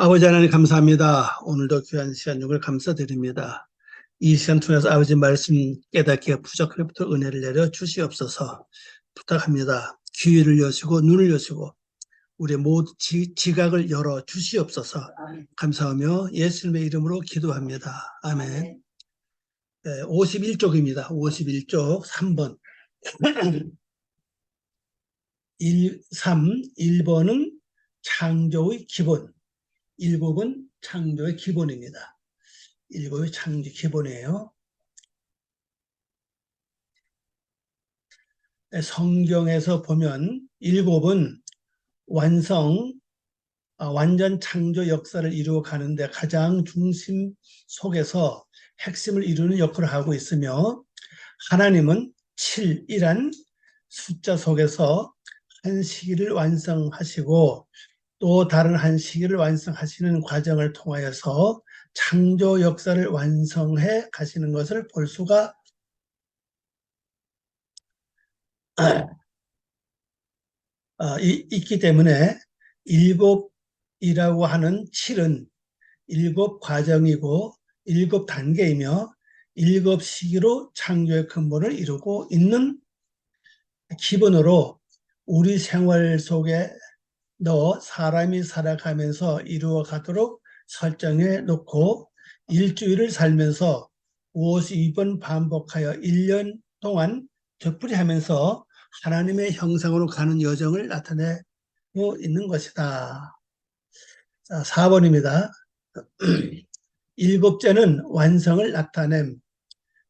아버지 하나님 감사합니다. 오늘도 귀한 시간 용을 감사드립니다. 이 시간 통해서 아버지 말씀 깨닫기가 부족해부터 은혜를 내려 주시옵소서 부탁합니다. 귀를 여시고 눈을 여시고 우리 모두 지각을 열어 주시옵소서 감사하며 예수님의 이름으로 기도합니다. 아멘. 51쪽입니다. 51쪽 3번 1번은 창조의 기본, 7은 창조의 기본입니다. 7의 창조 기본이에요. 성경에서 보면 7은 완전 창조 역사를 이루어 가는데 가장 중심 속에서 핵심을 이루는 역할을 하고 있으며, 하나님은 7이란 숫자 속에서 한 시기를 완성하시고 또 다른 한 시기를 완성하시는 과정을 통하여서 창조 역사를 완성해 가시는 것을 볼 수가 있기 때문에 일곱이라고 하는 7은 일곱 과정이고 일곱 단계이며 일곱 시기로 창조의 근본을 이루고 있는 기본으로 우리 생활 속에 사람이 살아가면서 이루어 가도록 설정해 놓고 일주일을 살면서 52번 반복하여 1년 동안 되풀이하면서 하나님의 형상으로 가는 여정을 나타내고 있는 것이다. 자, 4번입니다. 일곱째는 완성을 나타냄.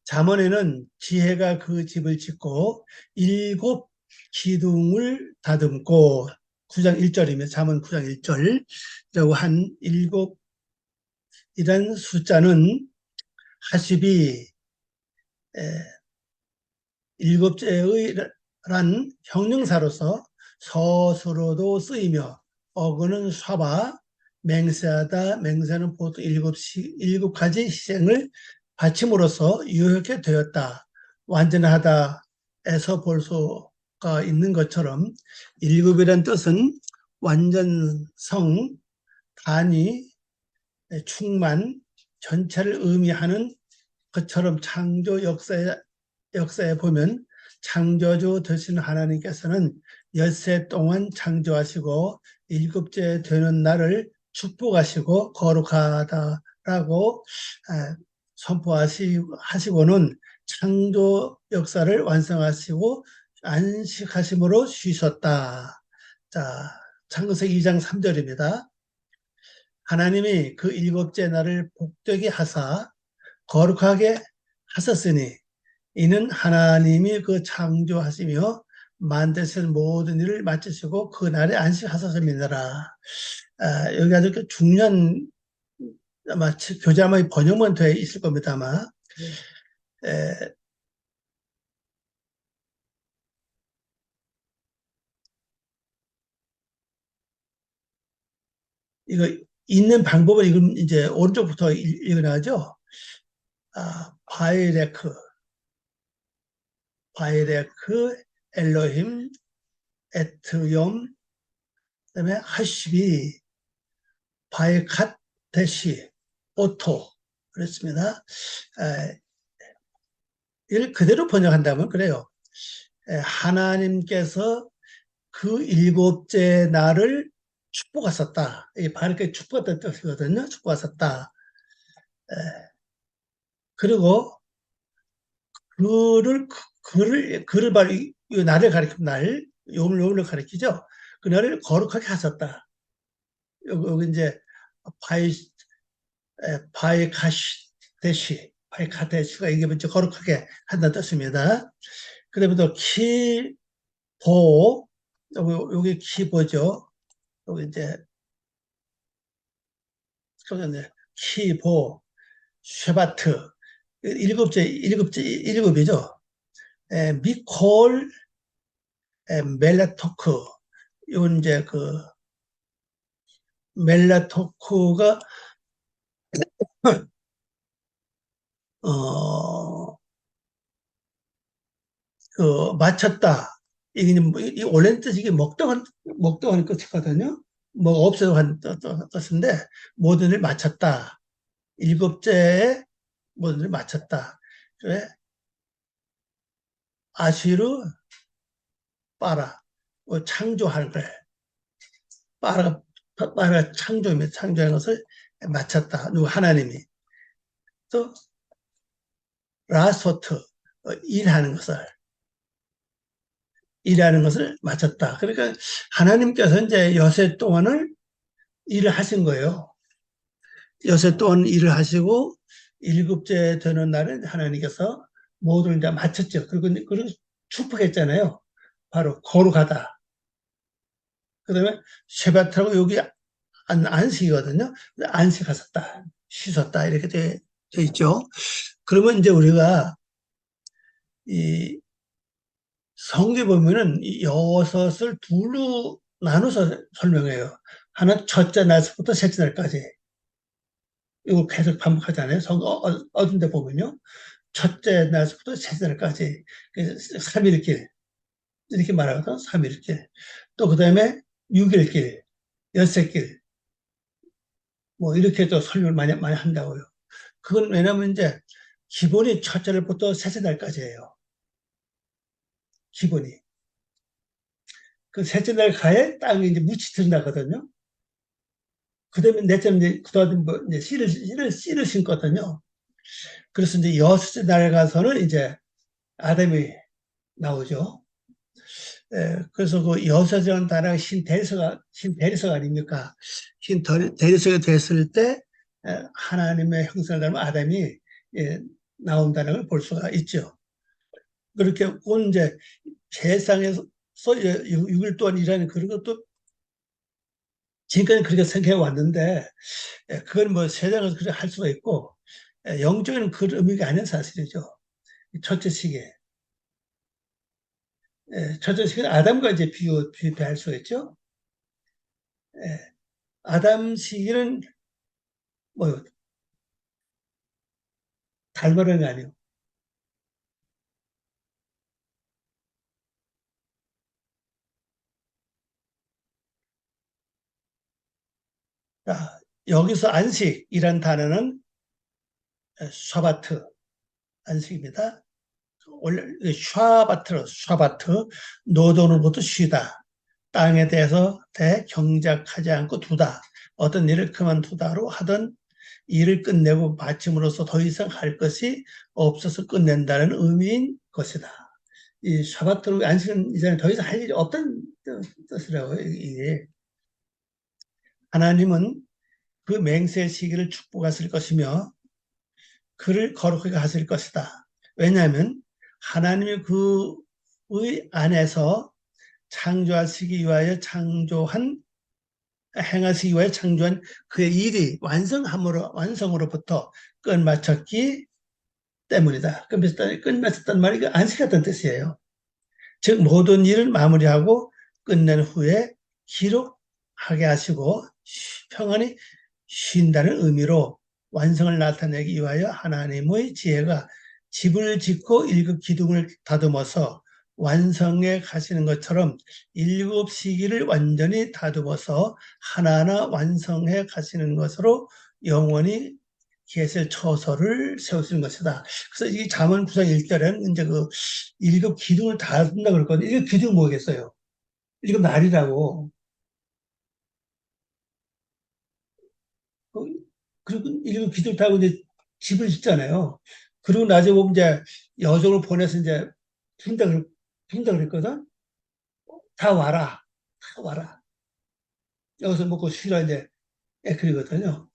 잠언에는 지혜가 그 집을 짓고 일곱 기둥을 다듬고 9장 1절이며 잠언 9장 1절이라고 한 일곱이란 숫자는 하십이 일곱째의란 형용사로서 서술어도 쓰이며 어근은 쏴봐, 맹세하다, 맹세는 보통 일곱 가지 희생을 바침으로써 유효하게 되었다. 완전하다에서 볼 수가 있는 것처럼 일곱이란 뜻은 완전성, 단위, 충만, 전체를 의미하는 것처럼 창조 역사에 보면 창조주 되신 하나님께서는 엿새 동안 창조하시고 일곱째 되는 날을 축복하시고 거룩하다라고 선포하시고는 창조 역사를 완성하시고 안식하심으로 쉬셨다. 자, 창세기 2장 3절입니다. 하나님이 그 일곱째 날을 복되게 하사 거룩하게 하셨으니 이는 하나님이 그 창조하시며 만드신 모든 일을 마치시고 그 날에 안식하셨음이니라. 여기 아주 중요한 아마 교재 아마 번역만 되어 있을 겁니다. 아마. 이거 읽는 방법은 이건 이제 오른쪽부터 읽어나죠. 바이레크, 엘로힘, 에트욤, 그다음에 하시비, 바이카테시, 오토 그렇습니다. 이걸 그대로 번역한다면 그래요. 하나님께서 그 일곱째 날을 축복하셨다. 이게 바르게 축복했다는 뜻이거든요. 축복하셨다. 그리고 그를 바로 이 날을 가리키는 날, 요물을 가리키죠. 그 날을 거룩하게 하셨다. 여기 이제 바이카데시가 이게 먼저 거룩하게 한다는 뜻입니다. 그 다음에 또 키보, 여기 키보죠. 여기 이제 키보, 쉐바트, 일곱이죠. 미콜, 멜라토크, 이건 이제 멜라토크가, 맞췄다. 이게 원래는 뜻이 먹동하는 뜻이거든요. 뭐 없어요 한 뜻인데 모든 일 마쳤다. 일곱째에 모든 일 마쳤다. 그래 아시르 빠라 창조하는 거래. 빠라가 창조입니다. 창조하는 것을 마쳤다. 누구 하나님이 또 라소트 일하는 것을 마쳤다. 그러니까 하나님께서 이제 여세 동안을 일을 하신 거예요. 여세 동안 일을 하시고 일곱째 되는 날은 하나님께서 모두를 이제 마쳤죠. 그리고 축복했잖아요. 바로 거룩하다. 그다음에 쉐바트라고 여기 안식이거든요. 안식하셨다, 쉬셨다 이렇게 돼 있죠. 그러면 이제 우리가 이 성경 보면은 이 여섯을 둘로 나눠서 설명해요. 하나 첫째 날부터 셋째 날까지. 이거 계속 반복하잖아요. 어떤 데 보면요. 첫째 날부터 셋째 날까지. 그래서 3일길. 이렇게 말하거든. 3일길. 또 그 다음에 6일길, 엿새길. 뭐 이렇게 또 설명을 많이 한다고요. 그건 왜냐면 이제 기본이 첫째 날부터 셋째 날까지예요. 기본이. 그 셋째 날 가에 땅이 이제 묻이 드러나거든요. 그 다음에 넷째 이제, 그 다음에 뭐 이제 씨를 심거든요. 그래서 이제 여섯째 날 가서는 이제 아담이 나오죠. 그래서 그 여섯이라는 단어가 신대리석 아닙니까? 신대리석이 됐을 때 하나님의 형상을 닮은 아담이 예, 나온다는 걸 볼 수가 있죠. 그렇게 온 이제 세상에서 6일 동안 일하는 그런 것도 지금까지 그렇게 생각해 왔는데 그건 뭐 세상에서 그렇게 할 수가 있고 영적인 그런 의미가 아닌 사실이죠. 첫째 시기에. 첫째 시기는 아담과 이제 비교할 수가 있죠. 아담 시기는 뭐 닮으라는 게 아니에요. 자, 여기서 안식이란 단어는 샤바트, 안식입니다. 원래 샤바트, 노동으로부터 쉬다. 땅에 대해 경작하지 않고 두다. 어떤 일을 그만두다로 하던 일을 끝내고 마침으로써 더 이상 할 것이 없어서 끝낸다는 의미인 것이다. 이 샤바트로 안식은 이제는 더 이상 할 일이 없다는 뜻이라고요. 이게 하나님은 그 맹세 시기를 축복하실 것이며 그를 거룩하게 하실 것이다. 왜냐하면 하나님이 그의 안에서 창조하시기 위하여 행하시기 위하여 창조한 그의 일이 완성으로부터 끝마쳤기 때문이다. 끝마쳤다는 말이 그 안식했다는 뜻이에요. 즉 모든 일을 마무리하고 끝낸 후에 기록하게 하시고 평안히 쉰다는 의미로 완성을 나타내기 위하여 하나님의 지혜가 집을 짓고 일곱 기둥을 다듬어서 완성해 가시는 것처럼 일곱 시기를 완전히 다듬어서 하나하나 완성해 가시는 것으로 영원히 계실 처소를 세우시는 것이다. 그래서 이 잠언 9장 1절에는 이제 그 일곱 기둥을 다듬다 그랬거든요. 일곱 기둥 뭐겠어요? 일곱 날이라고. 그- 그리고 일곱 기둥 타고 이제 집을 짓잖아요. 그리고 나중에 보면 이제 여종을 보내서 이제 핀다, 핀다 그랬거든? 다 와라. 다 와라. 여기서 먹고 쉬라 이제 그러거든요.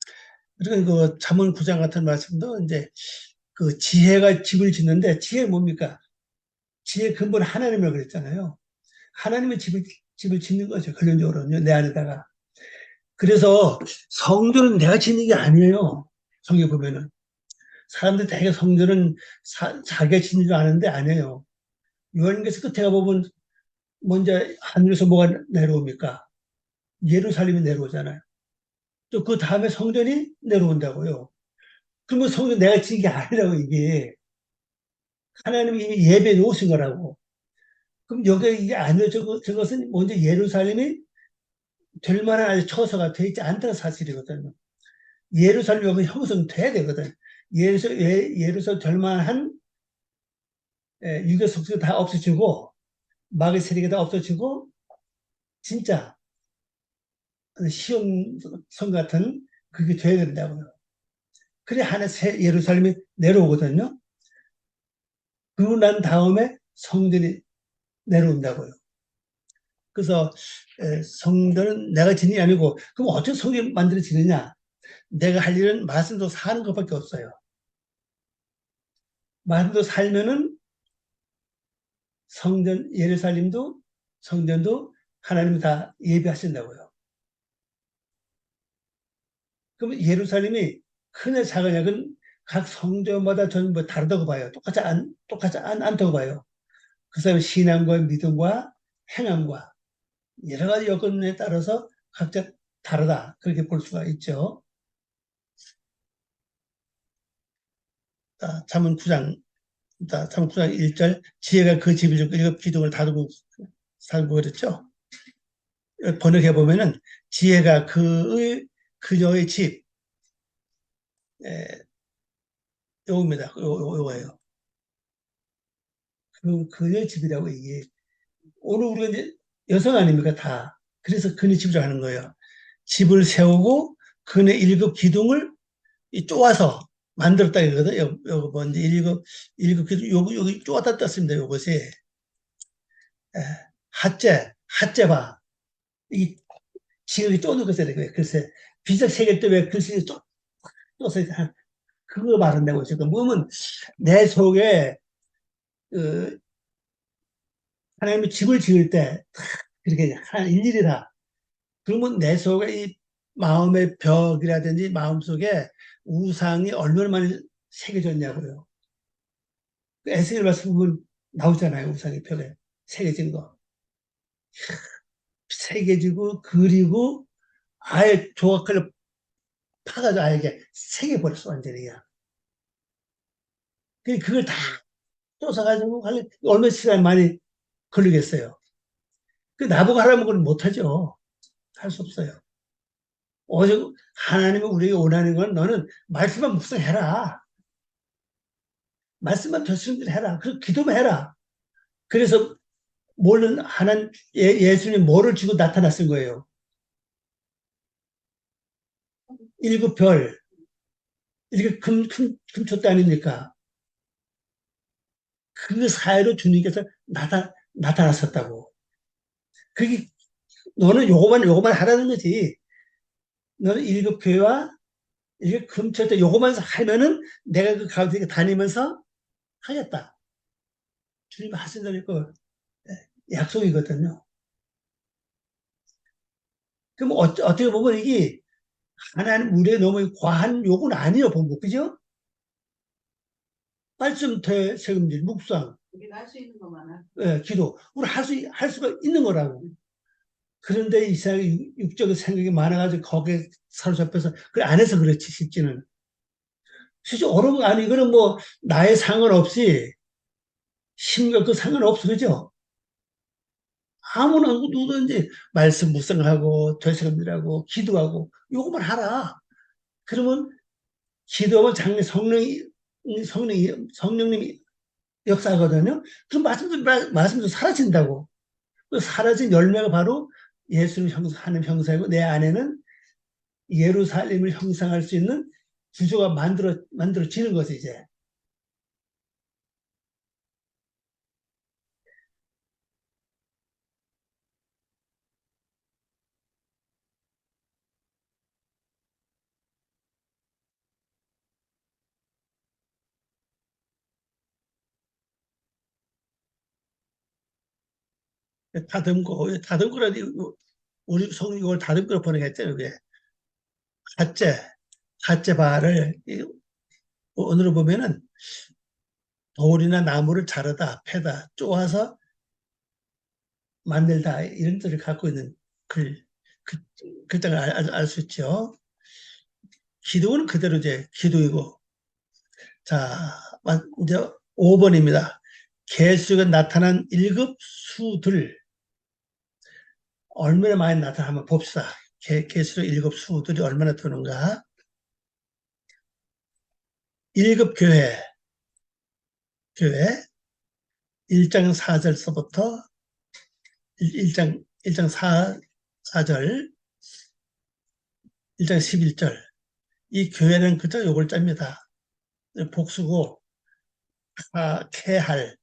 그리고 그 잠언 9장 같은 말씀도 이제 그 지혜가 집을 짓는데 지혜 뭡니까? 지혜 근본 하나님이라고 그랬잖아요. 하나님의 집을 짓는 거죠. 결론적으로는요. 내 안에다가. 그래서 성전은 내가 짓는 게 아니에요. 성경 보면은. 사람들 되게 성전은 자기가 짓는 줄 아는데 아니에요. 요한계시서 끝에 가보면 먼저 하늘에서 뭐가 내려옵니까? 예루살렘이 내려오잖아요. 또 그 다음에 성전이 내려온다고요. 그러면 성전 내가 짓는 게 아니라고 이게. 하나님이 이미 예배해 놓으신 거라고. 그럼 여기 이게 아니에요. 저것은 먼저 예루살렘이 될 만한 아직 처소가 돼 있지 않다는 사실이거든요. 예루살렘이 여기 형성돼야 되거든. 예루살렘 될 만한 유교 속수가 다 없어지고 마귀 세력이 다 없어지고 진짜 시온성 같은 그게 돼야 된다고요. 그래 하나 새 예루살렘이 내려오거든요. 그러고 난 다음에 성전이 내려온다고요. 그래서 성전은 내가 짓는 게 아니고 그럼 어떻게 성전이 만들어지느냐? 내가 할 일은 말씀도 사는 것밖에 없어요. 말씀도 살면은 성전 예루살렘도 성전도 하나님이 다 예비하신다고요. 그럼 예루살렘이 크냐 작으냐 그건 각 성전마다 저는 뭐 다르다고 봐요. 똑같지 않다고 봐요. 그 사람의 신앙과 믿음과 행함과 여러 가지 여건에 따라서 각자 다르다. 그렇게 볼 수가 있죠. 잠언 9장, 잠언 9장 1절, 지혜가 그 집을 짓고 일곱 기둥을 다루고 살고 그랬죠. 번역해 보면은 지혜가 그녀의 집, 요겁니다. 요거예요. 그녀의 집이라고 이게. 오늘 우리가 이제 여성 아닙니까? 다. 그래서 그네 집이라고 하는 거예요. 집을 세우고 그네 일곱 기둥을 쪼아서 만들었다 이거거든. 요거 뭔지 일곱 기둥, 여기 쪼았다 떴습니다. 요것이. 핫제바. 이 지극히 쪼는 것이라 그래요. 글쎄, 비석 세계 때왜 글씨 쪼서 그거 말한다고 지금 보면 내 속에 그 하나님이 집을 지을 때 그렇게 일일이다. 그러면 내 속에 이 마음의 벽이라든지 마음속에 우상이 얼마나 많이 새겨졌냐고요. 에스겔 말씀 보면 나오잖아요. 우상의 벽에 새겨진 거. 새겨지고 그리고 아예 조각을 파가지고 아예 새겨버렸어 완전히. 그걸 다 쫓아가지고 얼마 시간 많이 걸리겠어요. 나보고 하라면 그걸 못하죠. 할 수 없어요. 오직 하나님이 우리에게 원하는 건 너는 말씀만 묵상해라. 말씀만 결승을 해라. 그리고 기도만 해라. 그래서 뭐는 예수님 뭐를 주고 나타났을 거예요. 일곱 별, 이렇게 금초 아닙니까? 그 사이로 주님께서 나타났었다고. 그게 너는 요거만 하라는 거지. 너는 일곱 교회와 이게 금초때 요거만 하면은 내가 그 가운데 다니면서 하겠다. 주님 하신다는 거 약속이거든요. 그럼 어떻게 보면 이게 하나님 우리의 너무 과한 요구는 아니에요, 본부. 그죠? 말씀, 책임질, 묵상, 우리가 할 수 있는 것만 기도. 우리 할 수가 있는 거라고. 그런데 이 사람이 육적인 생각이 많아가지고 거기에 사로잡혀서 그 안에서 그렇지, 쉽지는. 실제 어려운 거 아니, 이거는 뭐, 나의 상관없이, 심과 그 상관없어, 그죠? 아무나 누구든지 말씀 묵상하고, 되새김질하고, 기도하고, 요것만 하라. 그러면 기도하면 장래 성령님이 역사하거든요. 그럼 말씀도 사라진다고. 그 사라진 열매가 바로 예수님 하는 형상이고 내 안에는 예루살렘을 형상할 수 있는 구조가 만들어지는 거죠, 이제. 다듬고라, 우리 성경 이걸 다듬고라 번역했죠, 이게. 갓제, 갓제바를, 오늘을 보면은 돌이나 나무를 자르다, 패다, 쪼아서 만들다, 이런 뜻을 갖고 있는 그, 글자를 알 수 있죠. 기도는 그대로 이제 기도이고. 자, 이제 5번입니다. 개수가 나타난 1급 수들. 얼마나 많이 나타나 한번 봅시다. 계시록 7 수들이 얼마나 되는가. 1급 교회 1장 4절서부터 1장 4절, 1장 11절. 이 교회는 그저 요걸 짭니다. 복수고, 케할.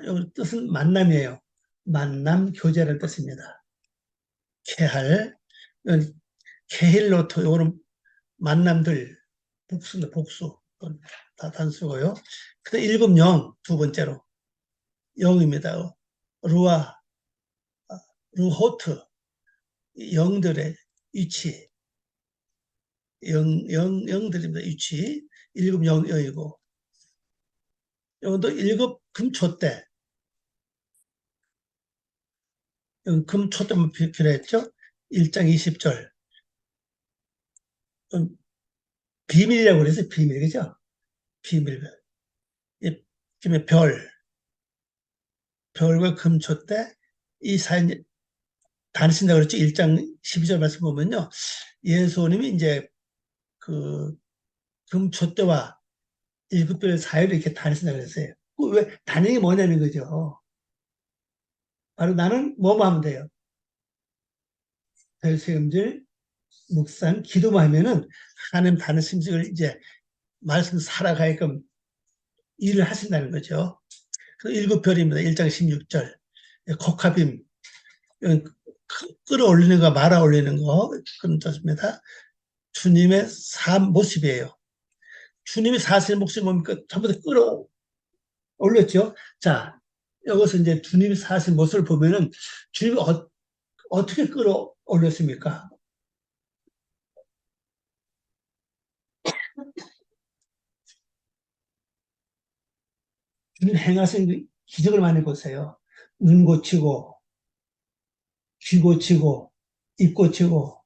요 뜻은 만남이에요. 만남, 교제라는 뜻입니다. 케할. 케힐로토, 요거는 만남들, 복수입니다, 복수. 다 단수고요. 그다음 7 영, 두 번째로. 영입니다. 루아, 루호트, 영들의 위치, 영들입니다. 위치. 7 영이고. 이것도 1급 금초 때, 금초 때만 필요했죠? 1장 20절. 비밀이라고 그래서 비밀, 그죠? 비밀. 그러면 별과 금초 때 이 사연 다니신다고 그랬죠? 1장 12절 말씀 보면요. 예수님이 이제 그 금초 때와 1급별 사이를 이렇게 다니신다고 그랬어요. 왜 다니는 게 뭐냐는 거죠. 바로 나는 뭐만 하면 돼요. 별 세움질, 묵상, 기도만 하면은 하나님 다른 심식을 이제 말씀 살아가게끔 일을 하신다는 거죠. 그 7별입니다. 1장 16절. 코카빔, 끌어올리는 거, 말아 올리는 거, 그런 뜻입니다. 주님의 삶 모습이에요. 주님이 사실 모습이 뭡니까? 전부 다 끌어올렸죠. 자, 여기서 이제 주님이 사실 모습을 보면은 주님이 어떻게 끌어올렸습니까? 주님 행하신 그 기적을 많이 보세요. 눈 고치고, 귀 고치고, 입 고치고,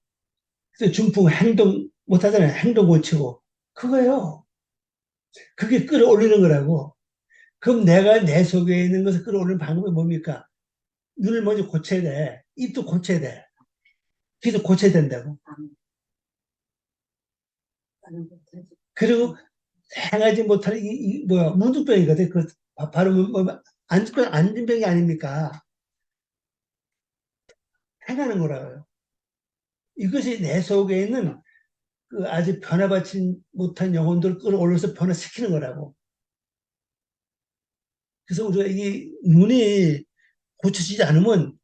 중풍 행동 못하잖아요. 행동 고치고. 그거예요. 그게 끌어올리는 거라고. 그럼 내가 내 속에 있는 것을 끌어올리는 방법이 뭡니까? 눈을 먼저 고쳐야 돼. 입도 고쳐야 돼. 귀도 고쳐야 된다고. 그리고 행하지 못할 뭐야, 문둥병이거든. 그, 바로 안진병이 아닙니까? 행하는 거라고요. 이것이 내 속에 있는 그 아직 변화받지 못한 영혼들을 끌어올려서 변화시키는 거라고. 그래서 우리가 이 눈이 고쳐지지 않으면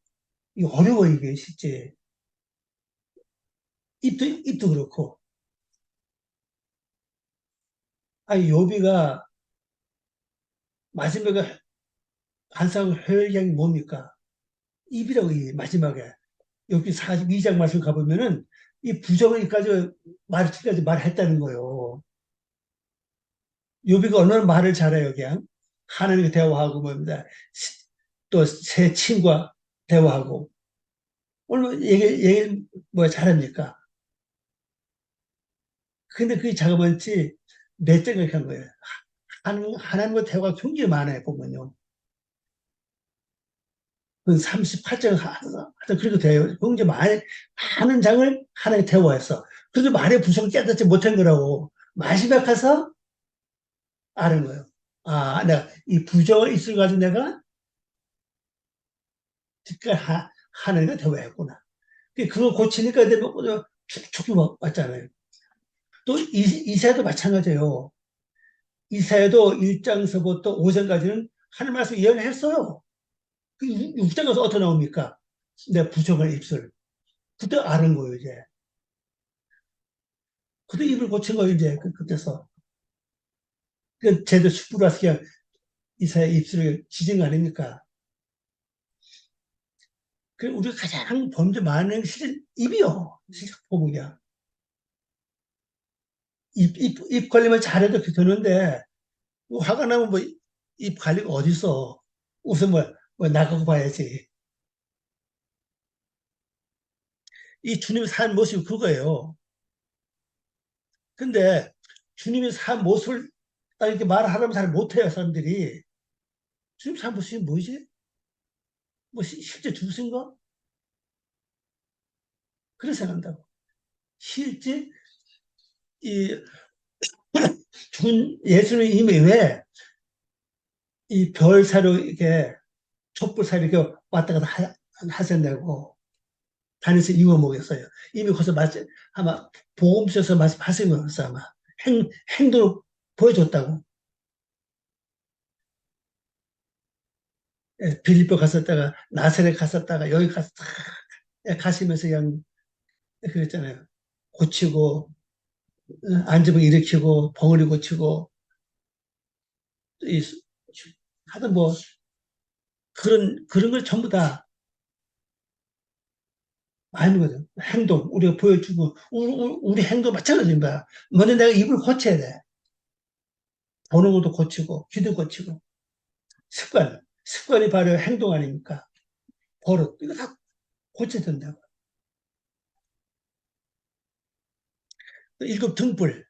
이게 어려워, 이게 실제. 입도 그렇고. 아니, 요비가 마지막에 반사하고 회개한 게 뭡니까? 입이라고, 이 마지막에. 여기 42장 말씀 가보면은 이 부정을까지 말을까지 말했다는 거예요. 요비가 얼마나 말을 잘해요, 그냥. 하나님과 대화하고 뭡니다. 또 새 친구와 대화하고. 얼마나 뭐야, 잘합니까? 근데 그게 자그마치 몇 장을 한 거예요. 하나님과 대화가 굉장히 많아요, 보면요. 그 38장 하여튼 그렇게 돼요. 굉장히 많은 장을 하나님 대화했어. 그래도 말의 부성을 깨닫지 못한 거라고. 마지막 가서 아는 거예요. 아, 내가 이 부정을 있어가지고 내가 특별 하나님과 대화했구나. 그거 고치니까 내가 축축이 왔잖아요. 또 이사야도 마찬가지예요. 이사야도 1장서부터 5장까지는 하나님 말씀 예언을 했어요. 그 6장 가서 어떻게 나옵니까? 내 부정을 입술. 그때 아는 거예요, 이제. 그때 입을 고친 거예요, 이제. 그때서. 그 제도 숯불어서 그냥 이사야 입술을 지진 거 아닙니까? 그 우리가 가장 범죄 많은 게 실은 입이요. 진짜 보복이야. 입 관리만 잘해도 되는데, 뭐 화가 나면 뭐, 입 관리가 어딨어. 우선 뭐 나가고 봐야지. 이 주님이 산 모습이 그거예요. 근데 주님이 산 모습을 딱 이렇게 말하려면 잘 못해요, 사람들이. 주님 산 모습이 뭐지? 뭐 실제 죽으신 거? 그렇게 생각한다고. 실제 이 예수님이 왜 이 별 사이로 이렇게 촛불 사이로 이렇게 왔다 갔다 하셨냐고 다니서 이유가 뭐겠어요? 이미 거기서 아마 복음서에서 말씀하신 거였어 아마 행동을 보여줬다고. 예, 빌립보 갔었다가 나사렛 갔었다가 여기 가시면서 그냥 그랬잖아요. 고치고 안집을 일으키고 벙어리 고치고 이, 하여튼 뭐 그런 걸 전부 다 하는 거죠. 행동 우리가 보여주고 우리 행동 마찬가지입니다. 먼저 내가 입을 고쳐야 돼. 보는 것도 고치고 귀도 고치고 습관이 바로 행동 아닙니까? 버릇 이거 다 고쳐야 된다고. 일곱 등불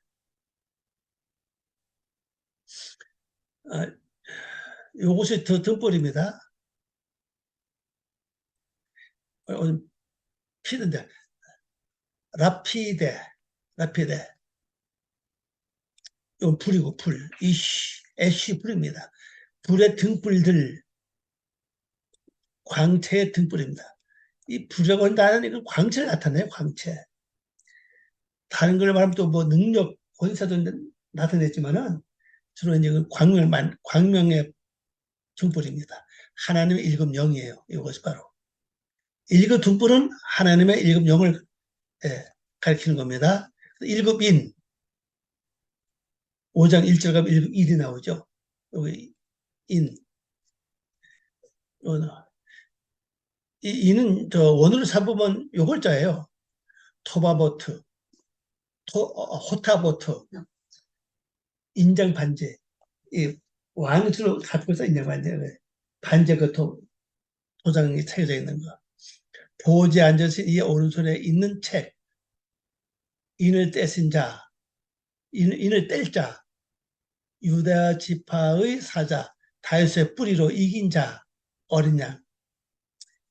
아, 요것이 더 등불입니다. 오늘 피는데 라피데 라피데 요 불이고 애쉬 불입니다. 불의 등불들 광채의 등불입니다. 이 불이라고 한다는 이건 광채를 나타내요. 광채. 다른 걸 말하면 또 뭐 능력 권세도 나타냈지만은 주로 이제 그 광명의 등불입니다. 하나님의 일곱 영이에요. 이것이 바로 일곱 등불은 하나님의 일곱 영을 예, 가리키는 겁니다. 일곱 인 5장 1절 가면 일곱 일이 나오죠. 여기 인 이는 저 원어로 사보면 요걸자예요. 토바보트, 호타보트, 인장 반제. 이 왕수로 갖고 있어 인장 반제. 반제 그 도장이 새겨져 있는 거. 보호지에 앉아서 이 오른손에 있는 책. 인을 떼신 자, 인을 뗄 자, 유다 지파의 사자, 다윗의 뿌리로 이긴 자, 어린 양.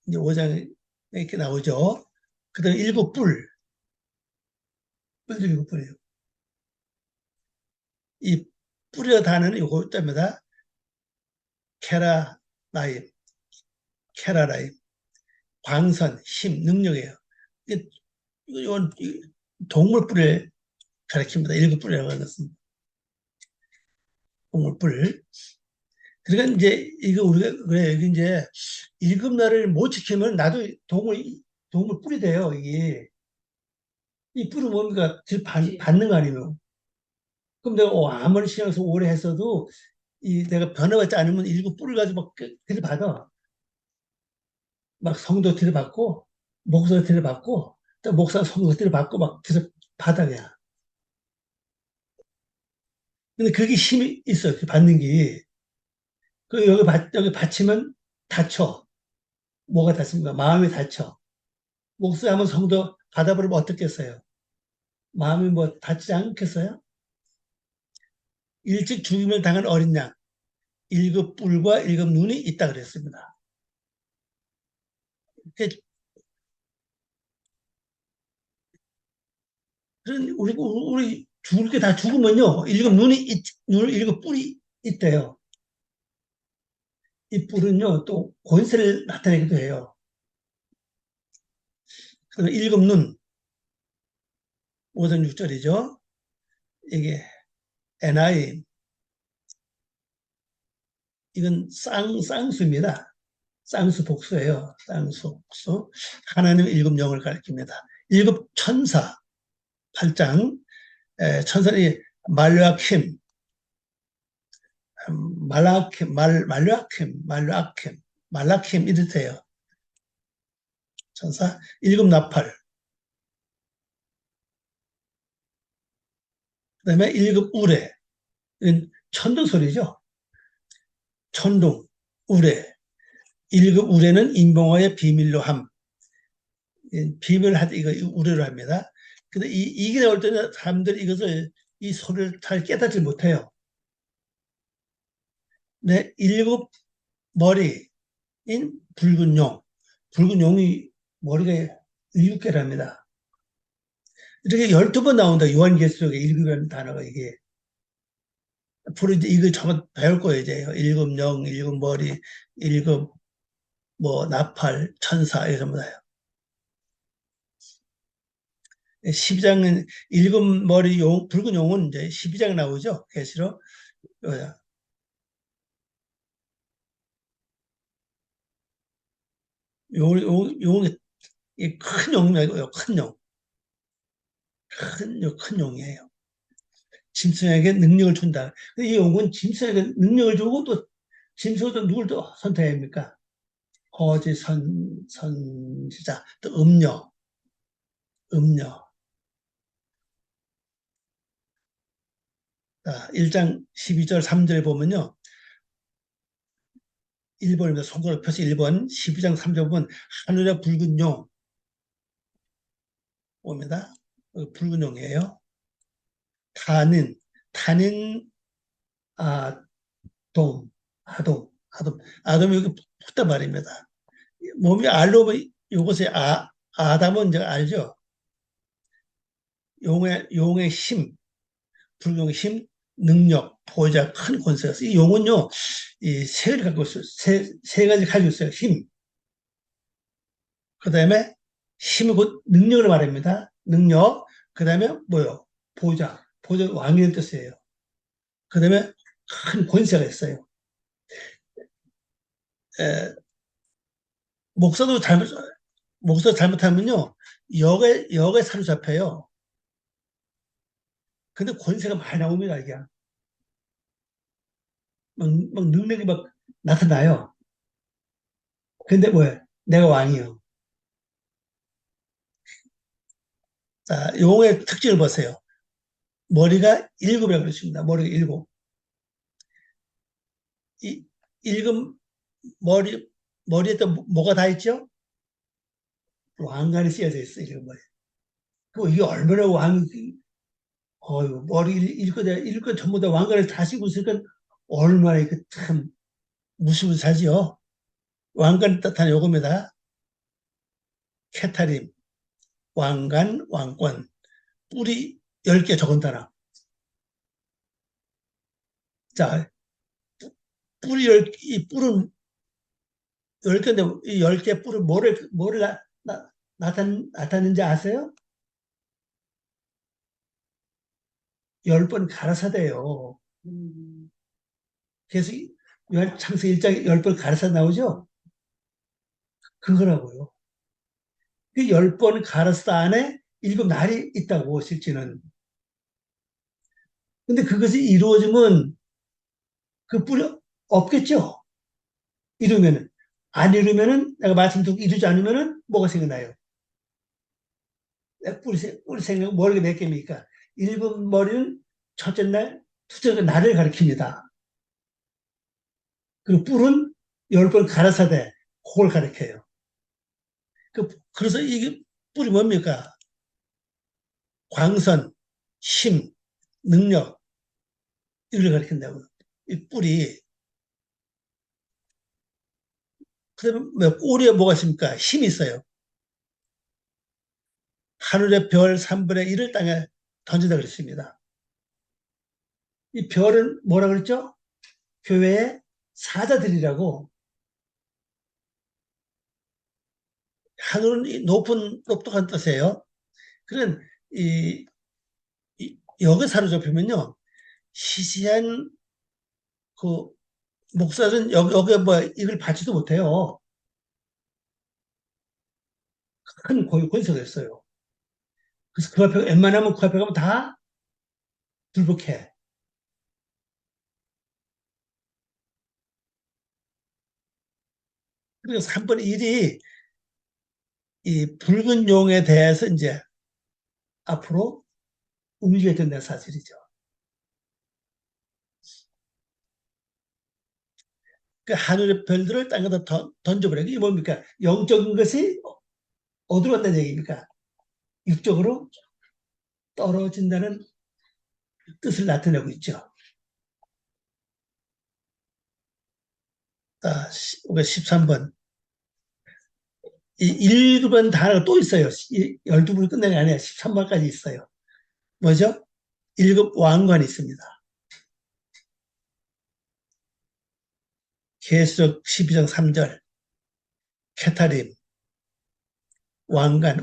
이제 5장에 이렇게 나오죠. 그 다음에 일곱 뿔도 일곱 뿔이에요. 이 뿌려 단어는 요거 때입니다. 케라라임, 케라라임, 광선, 힘, 능력이에요. 이건 동물 뿔을 가리킵니다. 일곱 뿔이라고 하는 것은 동물 뿔. 그러니까 이제 이거 우리가 그래 여기 이제 일곱 날을 못 지키면 나도 동물 뿔이 돼요. 이게 이 뿔은 뭡니까? 받는 거 아니에요. 그럼 내가 아무리 신앙에서 오래 했어도 이 내가 변화받지 않으면 일곱 뿔을 가지고 막 들이받아. 막 성도 들이받고 목사 들이받고 또 목사 성도 들이받고 막 들이받아 그냥. 근데 그게 힘이 있어. 그 받는 게. 여기 받치면 다쳐. 뭐가 다칩니까? 마음이 다쳐. 목사하면 성도 받아버리면 어떻겠어요? 마음이 뭐 다치지 않겠어요? 일찍 죽임을 당한 어린 양. 일곱 뿔과 일곱 눈이 있다 그랬습니다. 그런 우리 죽을 게 다 죽으면요. 일곱 뿔이 있대요. 이 뿔은요, 또 권세를 나타내기도 해요. 그다음에 일곱 눈, 5장 6절이죠. 이게 NI, 이건 쌍수입니다. 쌍수 복수예요. 쌍수 복수. 하나님의 일곱 영을 가리킵니다. 일곱 천사, 8장, 천사이 말라킴, 말라킴 이렇대요. 천사, 일곱 나팔, 그 다음에 일곱 우레, 천둥 소리죠. 천둥, 우레. 일곱 우레는 인봉어의 비밀로 함. 비밀하다 이거 우레로 합니다. 근데 이게 나올 때는 사람들이 이 소리를 잘 깨닫지 못해요. 네, 일곱 머리인 붉은 용. 붉은 용이 머리가 일곱 개랍니다. 이렇게 12번 나온다. 요한계시록에 일급이라는 단어가 이게. 앞으로 이제 이거 저거 배울 거예요, 이제. 일급 영, 일급 머리, 일급 뭐 나팔, 천사 이런 전부 다요. 12장은 일곱 머리 용, 붉은 용은 이제 12장 나오죠. 계시록. 용이 큰 용이고요. 큰 용. 큰 용이에요. 짐승에게 능력을 준다. 이 용은 짐승에게 능력을 주고 또 짐승도 누굴 또 선택합니까? 거짓 선지자, 또 음녀. 자, 1장 12절 3절에 보면요. 1번입니다. 손가락 펴서 1번, 12장 3절 보면 하늘의 붉은 용 옵니다. 붉은 용이에요. 타는 아, 아돔이 여기 붙단 말입니다. 몸이 알로 요것에 아담은 이제 알죠. 용의 힘, 붉은 힘, 능력, 보호자, 큰 권세가 있어요. 이 용은요, 세 가지 갖고 있어요. 세 가지 가지고 있어요. 힘. 그 다음에 힘은 곧 능력을 말합니다. 능력. 그 다음에 뭐요? 보호자. 보호자 왕이라는 뜻이에요. 그 다음에 큰 권세가 있어요. 에, 목사도 목사 잘못하면요, 역에 사로잡혀요. 근데 권세가 많이 나옵니다, 이게. 막 능력이 막 나타나요. 근데 뭐예요? 내가 왕이요. 자, 용의 특징을 보세요. 머리가 일곱이라고 그러십니다. 머리가 일곱. 이 일곱 머리에 또 뭐가 다 있죠? 왕관이 씌어져 있어요. 일곱 머리. 그 이게 얼마나 머리 일곱 전부 다 왕관을 다 씌고 있으니까 얼마나 이게 참 무시무시하지요. 왕관 뜻하는 요겁니다. 케타림, 왕관, 왕권, 뿔이 10개 적은다라. 자, 이 뿔은 10개인데 이 10개 뿔은 뭐를 나타내는지 아세요? 10번 가라사대요. 그래서 창세기 1장에 10번 가라사 나오죠? 그거라고요. 그 10번 가라사 안에 7날이 있다고, 실제는. 근데 그것이 이루어지면 그 뿔이 없겠죠? 이루면은. 안 이루면은, 내가 말씀드린 이루지 않으면은 뭐가 생겨나요? 뿔이 생겨, 머리가 몇 개입니까? 7머리는 첫째 날, 둘째 날, 날을 가리킵니다. 그리고 뿔은 10번 가라사대, 그걸 가리켜요. 그래서 이게 뿔이 뭡니까? 광선, 힘, 능력, 이걸 가리킨다고. 이 뿔이. 그 다음에 꼬리에 뭐가 있습니까? 힘이 있어요. 하늘의 별 3분의 1을 땅에 던진다 그랬습니다. 이 별은 뭐라 그랬죠? 교회의 사자들이라고. 하늘은 높은, 똑똑한 뜻이에요. 그런, 이, 여기 사로잡히면요, 시시한 그 목사는 여기에 뭐 이걸 받지도 못해요. 큰 권세가 있어요. 그래서 그 앞에, 웬만하면 그 앞에 가면 다 불복해. 그리고 3분의 1이 이 붉은 용에 대해서 이제 앞으로 움직여야 된다는 사실이죠. 그 하늘의 별들을 땅에다 던져버려. 이게 뭡니까? 영적인 것이 어디로 간다는 얘기입니까? 육적으로 떨어진다는 뜻을 나타내고 있죠. 자, 우리가 13번. 이 1번 단어가 또 있어요. 12번이 끝나는 게 아니라 13번까지 있어요. 뭐죠? 1급 왕관이 있습니다. 계시록 12장 3절, 케타림, 왕관.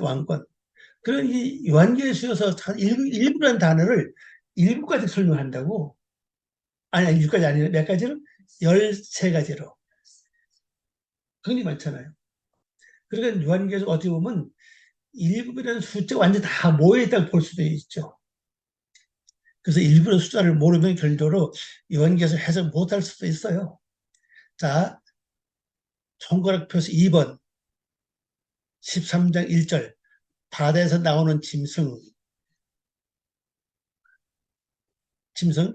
그런 이 요한계시에서 일부라는 단어를 7가지 설명한다고. 아니, 6가지 아니라 몇 가지로? 13가지로. 굉장히 많잖아요. 그러니까 요한계시 어떻게 보면 1급이라는 숫자가 완전 다 모여있다고 볼 수도 있죠. 그래서 일부러 숫자를 모르면 결과로 요한계시 해석 못할 수도 있어요. 자, 손가락 표시 2번, 13장 1절, 바다에서 나오는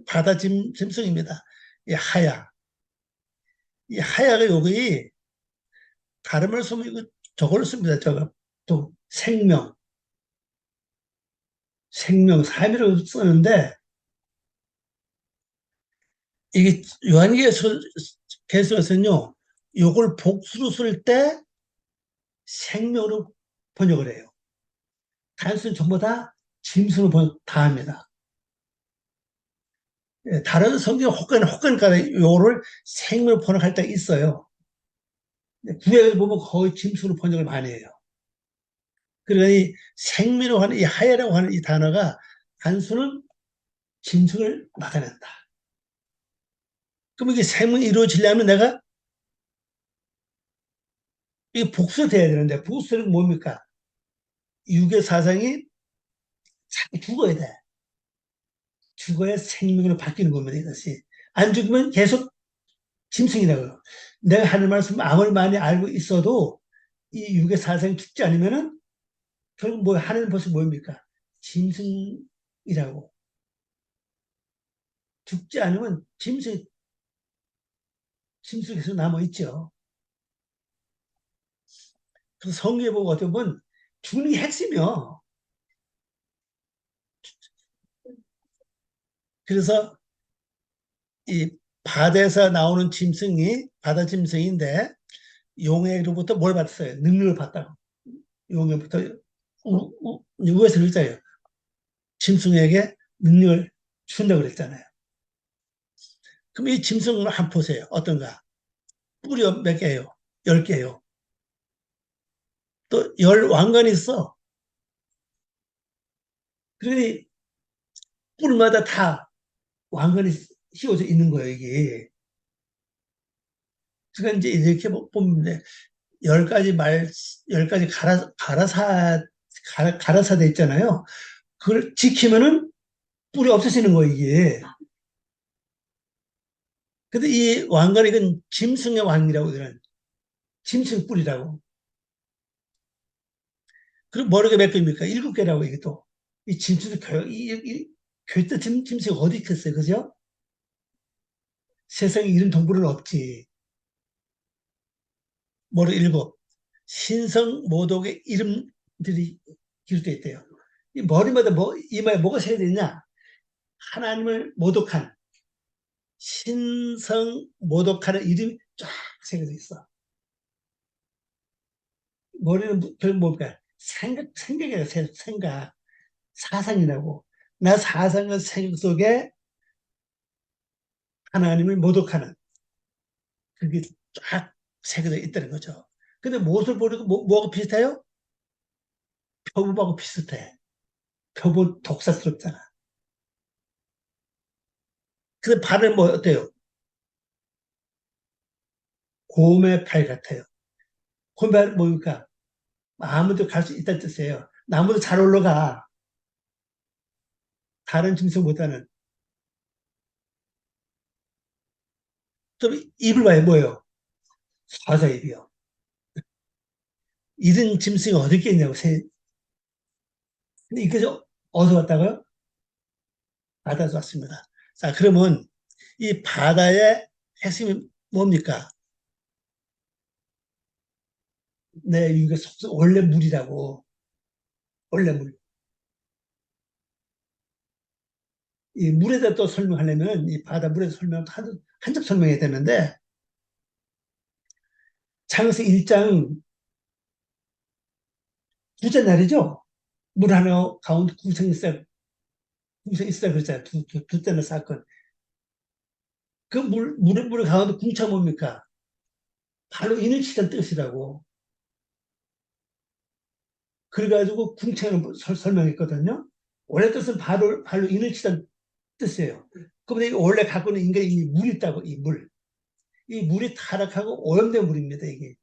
바다 짐승입니다. 이 하야. 이 하야가 여기 다름을 쓰면 이거 저걸 씁니다. 저거 또 생명, 삶이라고 쓰는데 이게 요한계시에서는요, 요걸 복수로 쓸 때 생명으로 번역을 해요. 단순히 전부 다 짐승으로 다 합니다. 예, 다른 성경 혹한가다 요를 생명으로 번역할 때가 있어요. 구약을 보면 거의 짐승으로 번역을 많이 해요. 그러니 이 생명이라고 하는 이 하야라고 하는 이 단어가 단순은 짐승을 나타낸다. 그럼 이게 생명이 이루어지려면 내가 이게 복수돼야 되는데 복수는 뭡니까? 육의 사상이 죽어야 돼. 죽어야 생명으로 바뀌는 겁니다. 이것이. 안 죽으면 계속 짐승이라고요. 내가 하는 말씀 아무리 많이 알고 있어도 이 육의 사상이 죽지 않으면은 결국 뭐 하는 것이 뭡니까? 짐승이라고. 죽지 않으면 짐승이 계속 남아있죠. 그래서 성경에 보고 어떻게 보면 죽는 게 핵심이요. 그래서 이 바다에서 나오는 짐승이 바다 짐승인데 용에로부터 뭘 받았어요? 능력을 받다고. 용에부터 위에서 그랬잖아요. 짐승에게 능력을 준다고 그랬잖아요. 그럼 이 짐승을 한번 보세요. 어떤가? 뿔이 몇 개예요? 10개예요. 또 10왕관이 있어. 그러니 뿔마다 다 왕관이 씌워져 있는 거예요, 이게. 그러니까 이제 이렇게 보면 10가지 10가지 가라사대 있잖아요. 그걸 지키면은 뿔이 없어지는 거예요, 이게. 근데 이 왕관이 이건 짐승의 왕이라고 이런 짐승 뿔이라고. 그리고 머리가 몇 개입니까? 7개라고 이게 또. 이 짐승 교육도 짐승이 어디 있겠어요, 그죠? 세상에 이런 동물은 없지. 머리 7. 신성 모독의 이름들이 기록되어 있대요. 이 머리마다 이마에 뭐가 새겨져 있냐? 하나님을 모독한 신성 모독하는 이름이 쫙 새겨져 있어. 머리는 결국 뭡니까? 생각이에요, 생각. 사상이라고. 나 사상과 생각 속에 하나님을 모독하는 그게 쫙 새겨져 있다는 거죠. 근데 무엇을 보려고 뭐가 비슷해요? 표범하고 비슷해. 표범 독사스럽잖아. 근데 발은 뭐 어때요? 곰의 팔 같아요. 곰의 팔은 뭡니까? 아무도 갈 수 있다는 뜻이에요. 나무도 잘 올라가. 다른 짐승보다는. 좀 입을 봐요. 뭐예요? 사자입이요. 이런 짐승이 어디 있겠냐고. 근데 이게 어디서 왔다고요? 바다에서 왔습니다. 자, 그러면 이 바다의 핵심이 뭡니까? 이게 원래 물이라고. 원래 물. 이 물에 대해 또 설명하려면 이 바다 물에 대해 설명 한접 설명해야 되는데 창세기 1장 둘째 날이죠. 물 하나 가운데 궁창 있어야 그랬잖아요. 둘째 날 사건. 그 물 가운데 궁창 뭡니까? 발로 인을 치던 뜻이라고. 그래가지고 궁창을 설명했거든요. 원래 뜻은 발로 인을 치던 뜻이에요. 그런데 원래 갖고 있는 인간이 이 물이 있다고, 이 물. 이 물이 타락하고 오염된 물입니다, 이게.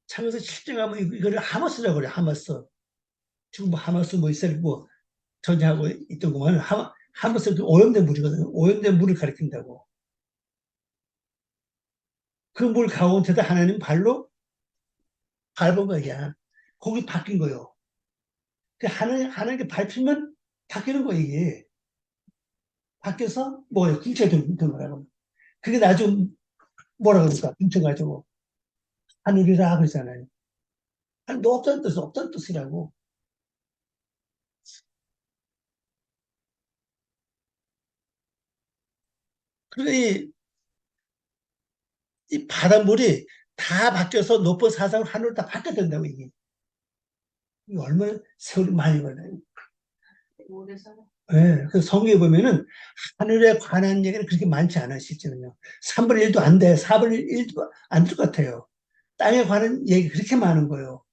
참에서 실증하면 이거를 하마스라고 그래요, 하마스. 지금 뭐 하마스 뭐 이스라엘 뭐 전쟁하고 있던 것만 하마스 그 오염된 물이거든요. 오염된 물을 가리킨다고. 그 물 가운데다 하나님 발로 밟은 거야. 거기 바뀐 거예요. 그 하나님께 밟히면 바뀌는 거예요, 이게. 바뀌어서 뭐예요? 궁체가 된 거라고. 그게 나중 뭐라 그럴까? 궁체 가지고 하늘이라 그러잖아요. 아니, 너 없던 뜻, 없던 뜻이라고. 그러니까 이 바닷물이 다 바뀌어서 높은 사상 하늘로 다 바뀌어야 된다고, 이게. 이게 얼마나 세월이 많이 걸려요. 예, 그 성경에 보면은 하늘에 관한 얘기는 그렇게 많지 않아요, 실제는요. 3분의 1도 안 돼. 4분의 1도 안 될 것 같아요. 땅에 관한 얘기 그렇게 많은 거예요.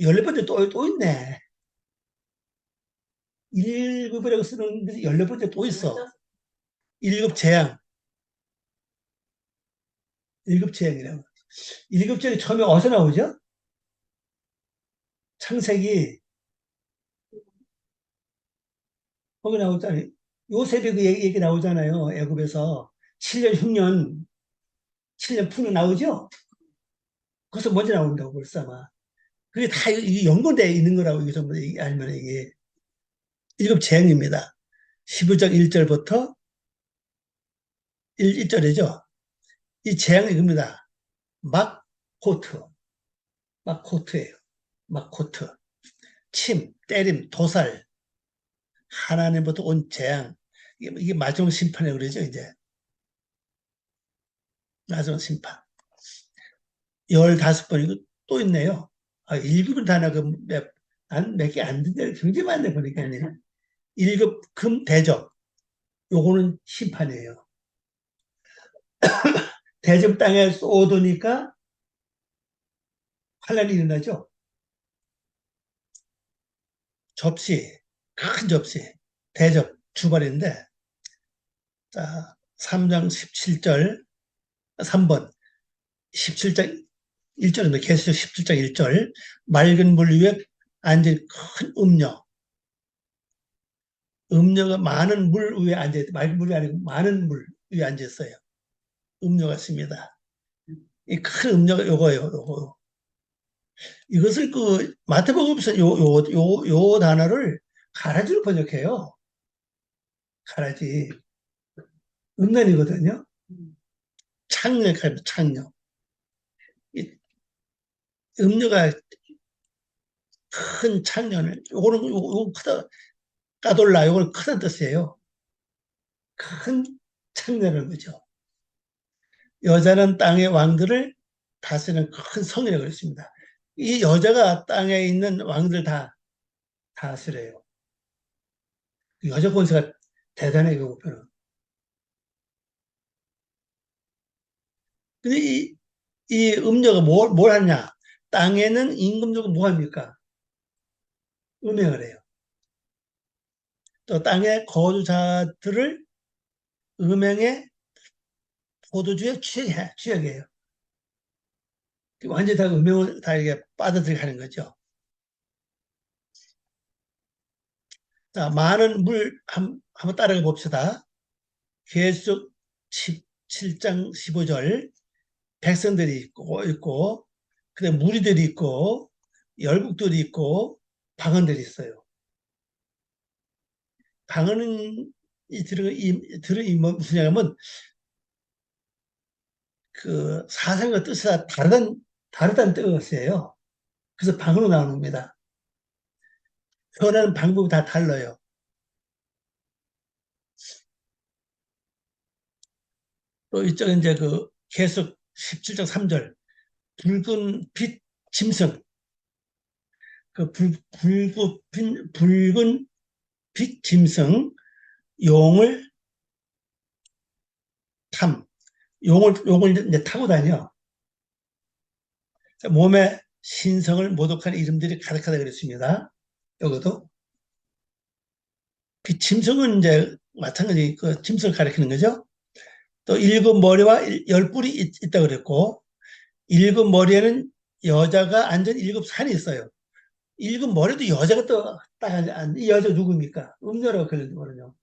열네 번째 또 있네. 일급이라고 쓰는 데 열네 번째 또 있어. 일급 재앙, 일급 재앙이라고. 일급 재앙이 처음에 어디서 나오죠? 창세기, 거기 나오잖아요. 요셉이 그 얘기 나오잖아요. 애굽에서 7년 흉년, 7년 푸는 나오죠? 거기서 먼저 나온다고 벌써 아마. 그게 다 연관되어 있는 거라고 이게 전부 알면 이게 일급 재앙입니다. 15장 1절부터 1절이죠. 이 재앙이 이겁니다. 막 코트, 막 코트예요. 막 코트. 침, 때림, 도살, 하나님부터 온 재앙. 이게 마지막 심판에 그러죠, 이제. 마지막 심판. 15번, 이거 또 있네요. 아, 1급은 단어가 몇 개 안 된다. 굉장히 많네, 보니까. 1급 금 대접. 요거는 심판이에요. 대접 땅에 쏟으니까 환란이 일어나죠. 접시, 큰 접시, 대접, 주발인데, 자, 3장 17절, 3번, 17장 1절입니다. 계시록 17장 1절, 맑은 물 위에 앉은 큰 음녀, 음녀가 많은 물 위에 앉아있다. 맑은 물이 아니고 많은 물 위에 앉았어요. 음녀가 있습니다. 이 큰 음녀가 요거예요, 요거. 이것을 그 마태복음에서 요 단어를 가라지로 번역해요. 가라지. 음란이거든요. 창녀입니다, 창녀. 이 음녀가 큰 창녀는, 요거는 크다, 까돌라, 요거는 크다는 뜻이에요. 큰 창녀라는 거죠. 여자는 땅의 왕들을 다스리는 큰 성이라고 그랬습니다. 이 여자가 땅에 있는 왕들 다 다스려요. 여자 권세가 대단해요, 그 보편은. 근데 이 음녀가 뭘 하냐? 땅에는 임금주가 뭐 합니까? 음행을 해요. 또 땅의 거주자들을 음행의 포도주에 취하게 해요. 완전히 다 음행을 다 이게 빠져들게 하는 거죠. 자, 많은 물 한번 따라가 봅시다. 계속 17장 15절 백성들이 있고 그다음에 무리들이 있고 열국들이 있고 방언들이 있어요. 방언은 무슨 얘기냐면 그 사상과 뜻이 다르다는 뜻이에요. 그래서 방언으로 나오는 겁니다. 표현하는 방법이 다 달라요. 또 이쪽은 이제 그 계속 17장 3절 붉은 빛 짐승 그 붉은 빛 짐승 용을 탐 용을 이제 타고 다녀. 몸에 신성을 모독하는 이름들이 가득하다 그랬습니다. 여기도 그 짐승은 이제 마찬가지 그 짐승을 가리키는 거죠. 또 일곱 머리와 열 뿔이 있다 그랬고 일곱 머리에는 여자가 앉은 일곱 산이 있어요. 일곱 머리도 여자가 또 딱 앉은 이 여자 누굽니까? 음녀라고 그러거든요.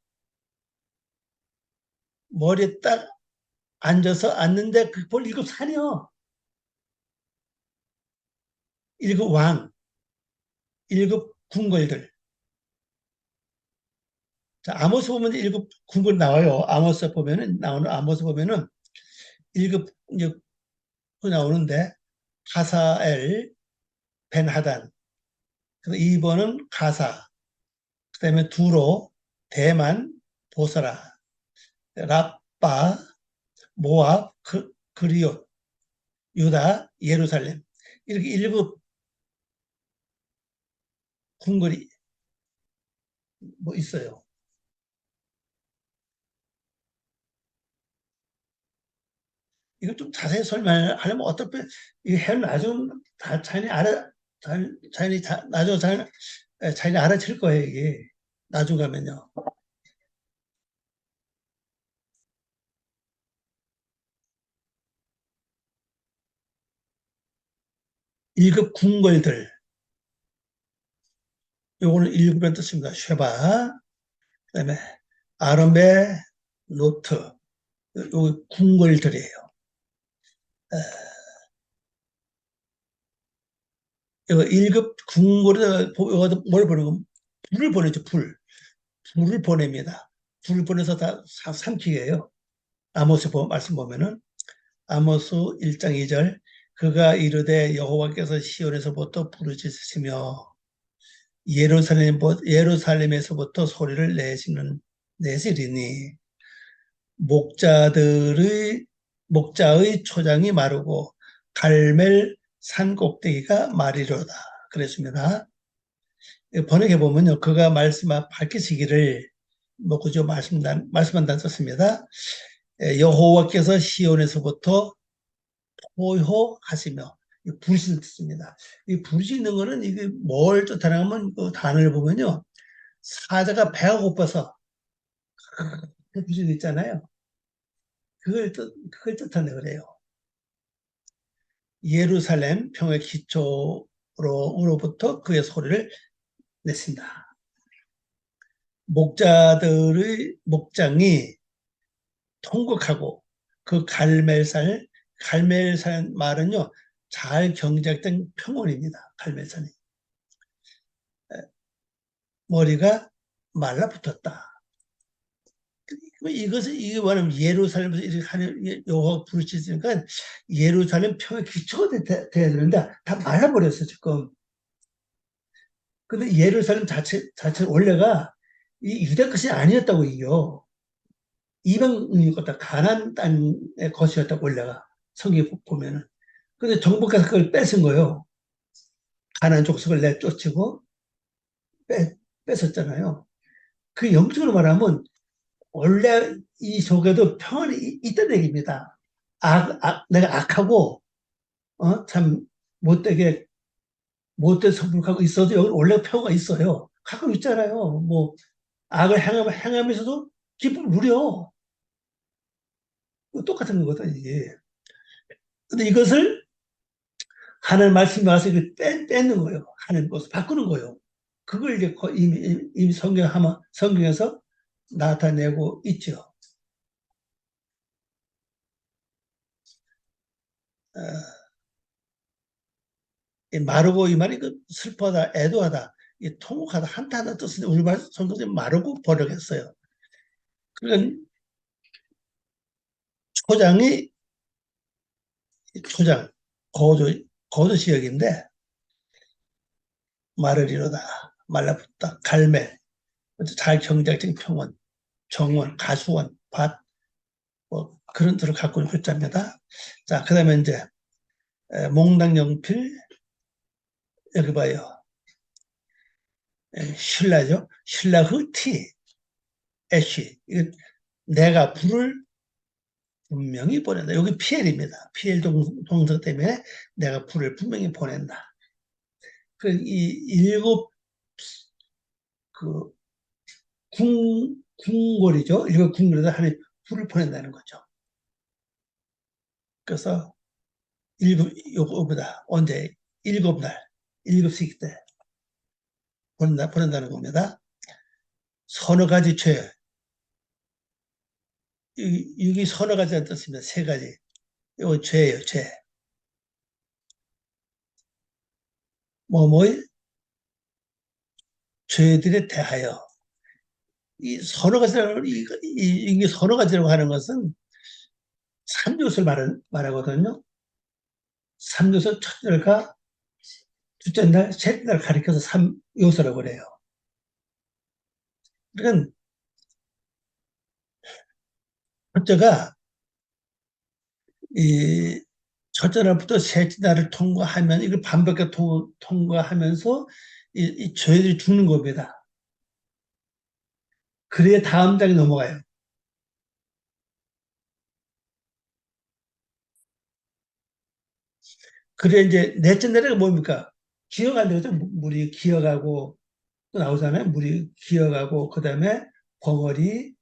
머리에 딱 앉아서 앉는데 그 볼 일곱 산이요. 일곱 왕, 일곱 궁궐들. 자, 아모스 보면 일곱 궁궐 나와요. 아모스 보면은 나오는 아모스 보면은 일곱 이제 그 나오는데 가사엘, 벤하단, 그래서 2번은 가사, 그다음에 두로, 대만, 보스라, 라빠, 모압, 그리옷, 유다, 예루살렘 이렇게 일곱 궁궐이 뭐 있어요. 이거 좀 자세히 설명하려면 어떻게 이 해는 나중 다 자연히 자연히 나중 자연히 알아챌 거예요 이게 나중 가면요. 일급 궁궐들 요거는 일급이라는 뜻입니다. 쉐바 그다음에 아름베 노트 요 궁궐들이에요. 이거 1급 궁궐에 뭘 보내면 불을 보내죠. 불을 보냅니다. 불을 보내서 다 삼키게 해요. 아모스 말씀 보면은 아모스 1장 2절 그가 이르되 여호와께서 시온에서부터 부르짖으시며 예루살렘에서부터 소리를 내시리니 목자의 초장이 마르고 갈멜 산 꼭대기가 마리로다 그랬습니다. 번역해 보면요, 그가 밝히시기를 뭐 그저 말씀한다는 썼습니다. 여호와께서 시온에서부터 포효하시며 부르시는 뜻입니다. 이 부르시는 거는 이게 뭘 뜻하냐면 그 단어를 보면요, 사자가 배가 고파서 그 부르시는 거 있잖아요. 그걸 뜻한다 그래요. 예루살렘 평의 기초로부터 그의 소리를 냈습니다. 목장이 통곡하고 그 갈멜산 말은요, 잘 경작된 평원입니다. 갈멜산이. 머리가 말라붙었다. 이게 뭐냐면 예루살렘에서 이렇게 하는 여호와 부르짖으니까 예루살렘 평의 기초가 돼야 되는데 다 말라버렸어, 지금. 근데 예루살렘 자체 원래가 이 유대 것이 아니었다고 이겨. 이방인이었다. 가나안 땅의 것이었다고 원래가 성경에 보면은. 근데 정복해서 그걸 뺏은 거예요. 가나안 족속을 내쫓고 뺏었잖아요. 그 영적으로 말하면 원래 이 속에도 평안이 있다는 얘기입니다. 내가 악하고 참 못되게 못된 성품하고 있어도 여기 원래 평화가 있어요. 가끔 있잖아요. 뭐 악을 행하면서도 기쁨을 누려. 똑같은 거거든 이게. 근데 이것을 하나님 말씀이 와서 이걸 뺏는 거예요. 하나님 것을 바꾸는 거예요. 그걸 이제 이미 성경에서 나타내고 있죠. 어, 마르고 이 말이 그 슬퍼하다, 애도하다, 통곡하다, 한탄하다 뜻인데 우리말 성경에 마르고 번역했어요. 그러니까 초장이 초장, 고조 지역인데 마르리로다, 말라붙다, 갈매, 잘 경작적인 평원, 정원, 가수원, 밭, 뭐 그런 뜻을 갖고 있는 글자입니다. 자, 그 다음에 이제 몽당 연필, 여기 봐요. 신라죠. 신라의 티, 애쉬. 이거 내가 불을 분명히 보낸다. 여기 PL입니다. PL 동사 때문에 내가 불을 분명히 보낸다. 이 일곱 그 궁궐이죠. 일곱 궁궐에서 하나님 불을 보낸다는 거죠. 그래서 요거보다 언제 일곱 날, 일곱 시기 때 보낸다는 겁니다. 서너 가지 죄. 이게 서너 가지라는 뜻입니다. 세 가지. 이거 죄예요, 죄. 뭐뭐의 죄들에 대하여. 이 서너 가지라고, 이게 서너 가지라고 하는 것은 삼요소를 말하거든요. 삼요소 첫날과 둘째 날, 셋째 날 가리켜서 삼요소라고 그래요. 그러니까 첫째가 이 첫째 날부터 셋째 날을 통과하면 이걸 반복해 통과하면서 이 죄들이 죽는 겁니다. 그래야 다음 장에 넘어가요. 그래 이제 넷째 날에 뭡니까? 기어간다고 죠 물이 기어가고 또 나오잖아요. 물이 기어가고 그다음에 벙어리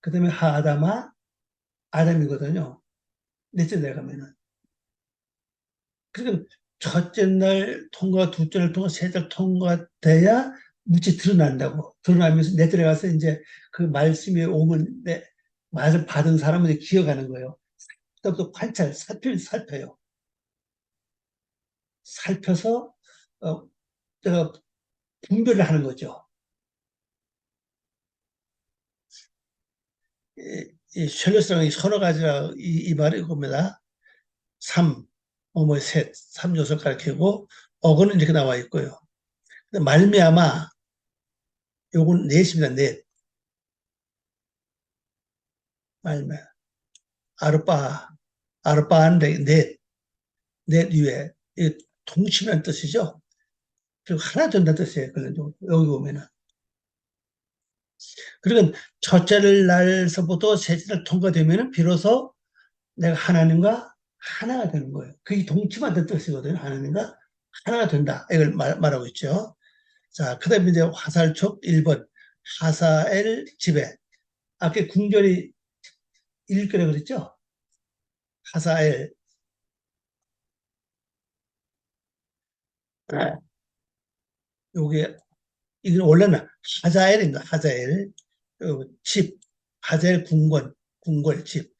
그다음에 하아다마 아담이거든요. 넷째 날 가면은. 그러니까 첫째 날 통과, 둘째 날 통과, 셋째 날 통과돼야 무지 드러난다고. 드러나면서 넷째 날 가서 이제 그 말씀이 오면 말을 받은 사람은 이제 기어가는 거예요. 또 관찰, 살펴요. 살펴서 제가 분별을 하는 거죠. 이 샬롯성의 서너 가지라 이 말이 겁니다. 3, 셋, 3요소를 가리키고 어거는 이렇게 나와 있고요. 말미암아 요건 넷입니다. 넷. 말미암아 아르바인데 넷 이외에 동침이라는 뜻이죠. 그리고 하나 된다는 뜻이에요. 여기 보면은. 그러니까 첫째 날서부터 셋째 날 통과되면은 비로소 내가 하나님과 하나가 되는 거예요. 그게 동침한다는 뜻이거든요. 하나님과 하나가 된다. 이걸 말하고 있죠. 자, 그 다음에 이제 화살촉 1번. 하사엘 지배. 아까 궁절이 읽으라 그랬죠? 하사엘. 요게, 이건 원래는 하자엘입니다. 하자엘. 집. 하자엘 궁궐 집.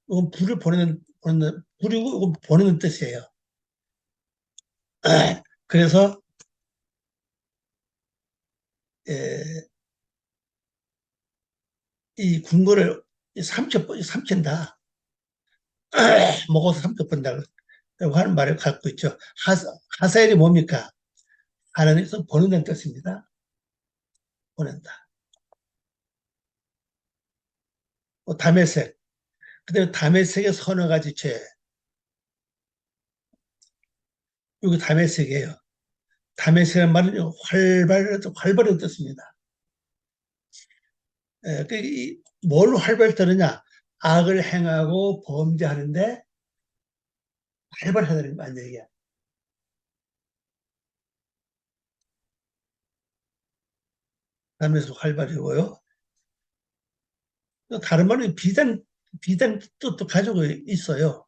이건 불을 불이고 이건 보내는 뜻이에요. 그래서, 에, 이 궁궐을 삼킨다. 먹어서 삼켜본다. 라고 하는 말을 갖고 있죠. 하사엘이 뭡니까? 하나님께서 보낸다는 뜻입니다. 보낸다. 다메섹. 그다음에 다메섹의 서너 가지 죄. 이거 다메섹이에요. 다메섹이라는 말은 활발한 뜻입니다. 뭘 활발히 떠느냐? 악을 행하고 범죄하는데 활발하다는 말 얘기야. 다메섹 활발이고요. 또 다른 말은 비단 뜻도 가지고 있어요.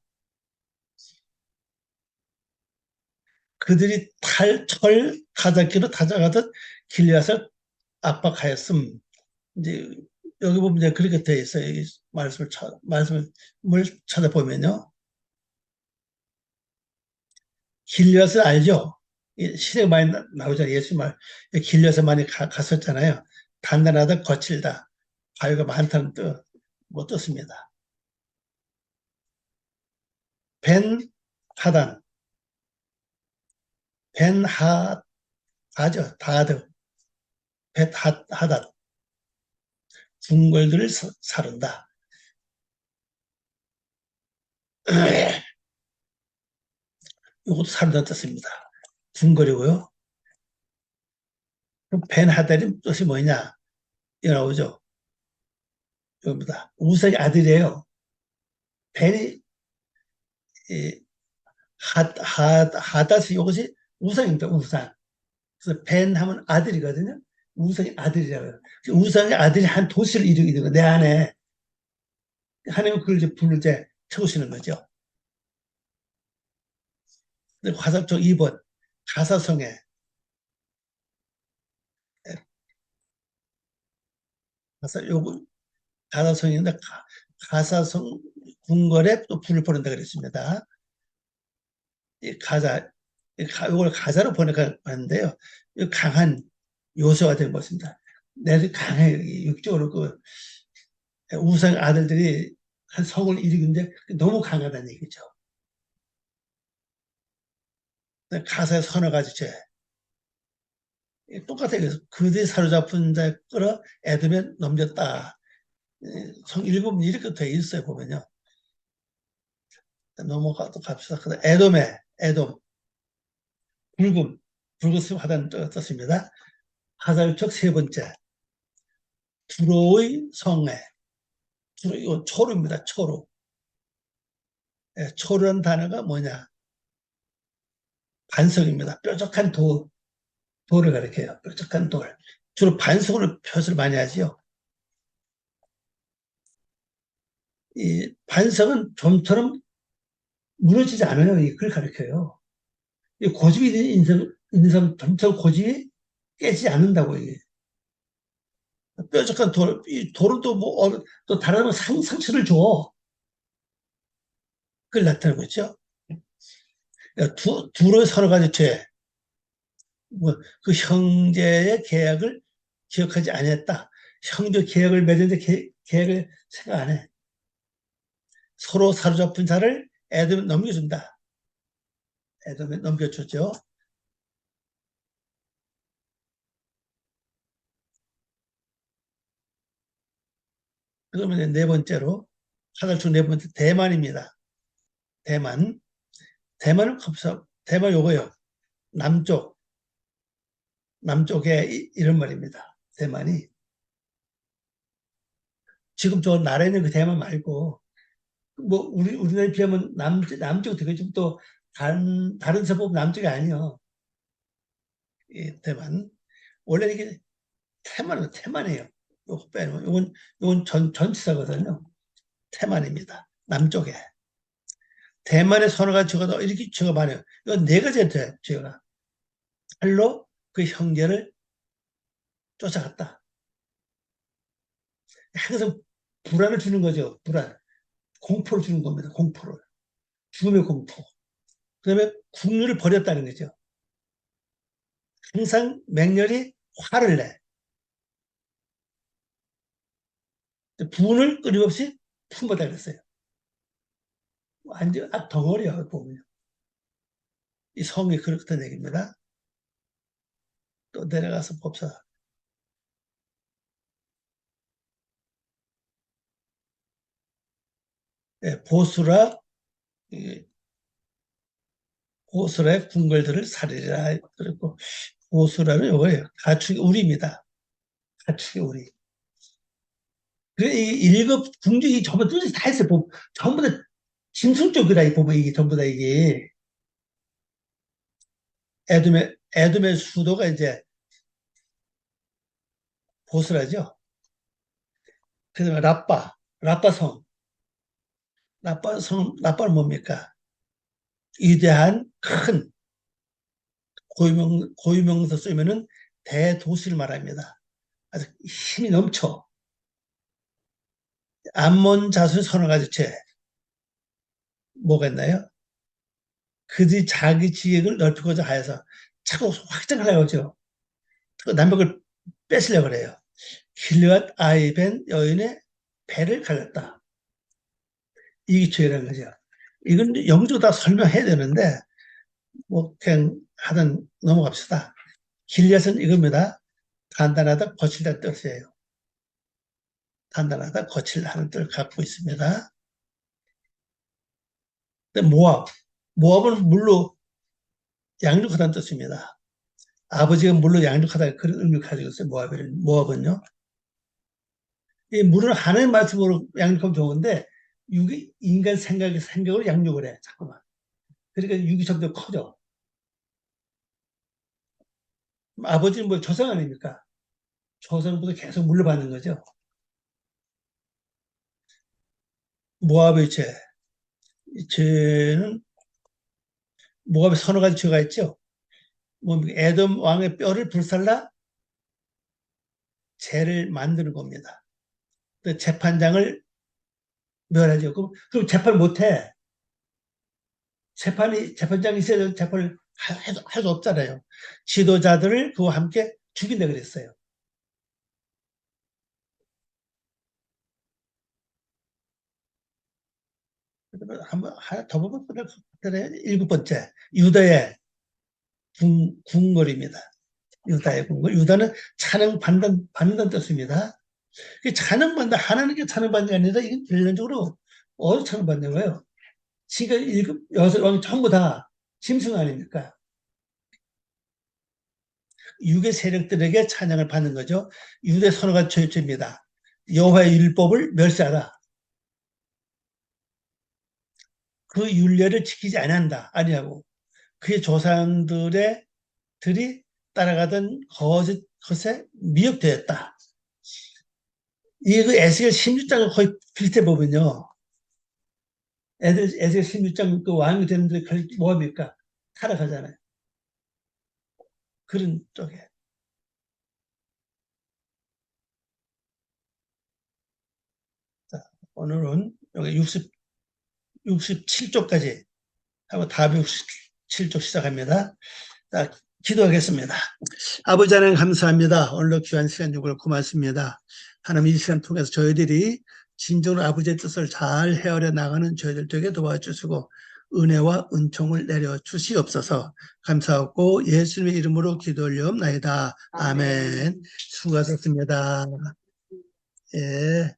그들이 철 가자기로 다가가듯 길리앗을 압박하였음. 이제 여기 보면 이제 그렇게 돼 있어요. 이 말씀을 찾아보면요. 길리앗을 알죠? 시대 많이 나오잖아요. 예수 말 길리앗에 많이 갔었잖아요. 단단하다, 거칠다, 바위가 많다는 뭐 뜻입니다. 벤 하단, 벤 하죠, 다드, 벳 하단, 궁궐들을 사른다. 이것도 사로잡는 뜻입니다. 궁궐이고요. 그럼 벤하달의 뜻이 뭐냐? 이거 나오죠. 이겁니다. 우상의 아들이에요. 벤이 하다스 이것이 우상입니다. 우상. 그래서 벤 하면 아들이거든요. 우상의 아들이라고 해요. 우상의 아들이 한 도시를 이루게 되고 내 안에 하나님은 그걸 이제 불을 이제 채우시는 거죠. 화살표 2번 가사성에 요거 가사성인데 가사성 궁궐에 또 불을 보낸다 그랬습니다. 이 가자 이걸 가자로 번역하는데요. 강한 요소가 된 것입니다. 내가 강해 육적으로 그 우상 아들들이 한 성을 이루는데 너무 강하다는 얘기죠. 가사에 서너 가지 죄. 똑같아요. 그래서 그들이 사로잡은 자에 끌어 에돔에 넘겼다. 성 일곱 이렇게 돼 있어요 보면요. 넘어가도 갑시다. 에돔에 에돔 붉음 붉은색 화단 떴습니다. 하살적 세 번째 두로의 성에 이거 초로입니다. 초로. 초로라는 단어가 뭐냐? 반석입니다. 뾰족한 돌을 가리켜요. 뾰족한 돌. 주로 반석으로 표시를 많이 하지요. 이 반석은 좀처럼 무너지지 않아요. 그걸 가리켜요. 이 고집이 있는 사람 점점 고집이 깨지지 않는다고 이게. 뾰족한 돌, 이 돌은 또 뭐, 또 다른 상처를 줘. 그걸 나타내고 있죠. 두로 서너 가지 죄. 뭐, 그 형제의 계약을 기억하지 않았다. 형제 계약을 맺었는데 계약을 생각 안 해. 서로 사로잡은 자를 에돔에 넘겨준다. 에돔에 넘겨주죠. 그러면 네 번째로 하달 중 네 번째 대만입니다. 대만. 대만은 컵서 대만 요거요. 남쪽에 이런 말입니다. 대만이. 지금 저 나라에 있는 그 대만 말고, 뭐, 우리나라에 비하면 남쪽 되게 좀 또 다른 서법 남쪽이 아니요. 이 대만. 원래 이게 태만이에요. 요거 빼면. 요건 전치사거든요. 태만입니다. 남쪽에. 대만의 선호가 적어도 이렇게 적어봐요. 이건 네 가지 돼, 제가. 칼로 그 형제를 쫓아갔다. 항상 불안을 주는 거죠. 불안. 공포를 주는 겁니다. 공포를. 죽음의 공포. 그 다음에 국류를 버렸다는 거죠. 항상 맹렬히 화를 내. 분을 끊임없이 품어다 그랬어요. 완전 덩어리야, 보면. 이 성이 그렇다는 얘기입니다. 또 내려가서 봅시다. 네, 보수라의 궁궐들을 살리라. 그리고 보수라는 요거예요. 가축의 우리입니다. 가축의 우리. 그래, 이 일급 궁중이 전부 다 했어요. 전부 다 짐승 쪽이라, 이 보면 이게 전부 다 이게. 에돔의 수도가 이제 보스라죠. 그 다음에 라빠성. 라빠는 뭡니까? 위대한 큰 고유명사 쓰면은 대도시를 말합니다. 아주 힘이 넘쳐. 암몬 자수의 서너 가지 죄. 뭐가 있나요? 그들이 자기 지역을 넓히고자 하여서 자꾸 확장하려고 하죠. 남벽을 뺏으려고 그래요. 길앗 아이벤 여인의 배를 갈랐다. 이게 죄라는 거죠. 이건 영적으로 다 설명해야 되는데 뭐 그냥 하든 넘어갑시다. 길앗은 이겁니다. 단단하다, 거칠다 뜻이에요. 단단하다, 거칠다 하는 뜻을 갖고 있습니다. 근데 모압은 물로 양육하다는 뜻입니다. 아버지가 물로 양육하다 그런 의미를 가지고 있어요. 모압은요. 이 물은 하나님 말씀으로 양육하면 좋은데 인간 생각으로 양육을 해. 자꾸만. 그러니까 육이 점점 커져. 아버지는 뭐 조상 아닙니까? 조상부터 계속 물려받는 거죠. 모압의 죄. 이 죄는 모압에 서너 가지 죄가 있죠. 뭐 에돔 왕의 뼈를 불살라 죄를 만드는 겁니다. 재판장을 멸하죠. 그럼 재판 못해. 재판장이 있어야 재판을 할 수 없잖아요. 지도자들을 그와 함께 죽인다 그랬어요. 한번 하나 더 보면 일곱 번째 유다의 궁궐입니다. 유다의 궁궐. 유다는 찬양받는 뜻입니다. 찬양받는다 하나님께 찬양받는 게 아니라 이건 결론적으로 어디서 찬양받는 거예요? 지금 일곱 여섯 왕이 전부 다 짐승 아닙니까? 유괴 세력들에게 찬양을 받는 거죠. 유대 선호가 죄입니다. 여호와의 율법을 멸시하라. 그 율례를 지키지 아니하고 그의 조상들의 들이 따라가던 것에 미혹되었다. 이게 그 에스겔 16장과 거의 비슷해 보면요. 에스겔 16장 그 왕이 되는데 뭐합니까? 타락하잖아요. 그런 쪽에. 자, 오늘은 여기 67쪽까지 하고 답이 67쪽 시작합니다. 자, 기도하겠습니다. 아버지 하나님 감사합니다. 오늘도 귀한 시간 주고 고맙습니다. 하나님 이 시간 통해서 저희들이 진정으로 아버지의 뜻을 잘 헤아려 나가는 저희들 되게 도와주시고 은혜와 은총을 내려주시옵소서. 감사하고 예수님의 이름으로 기도 올리옵나이다. 아멘. 수고하셨습니다. 예.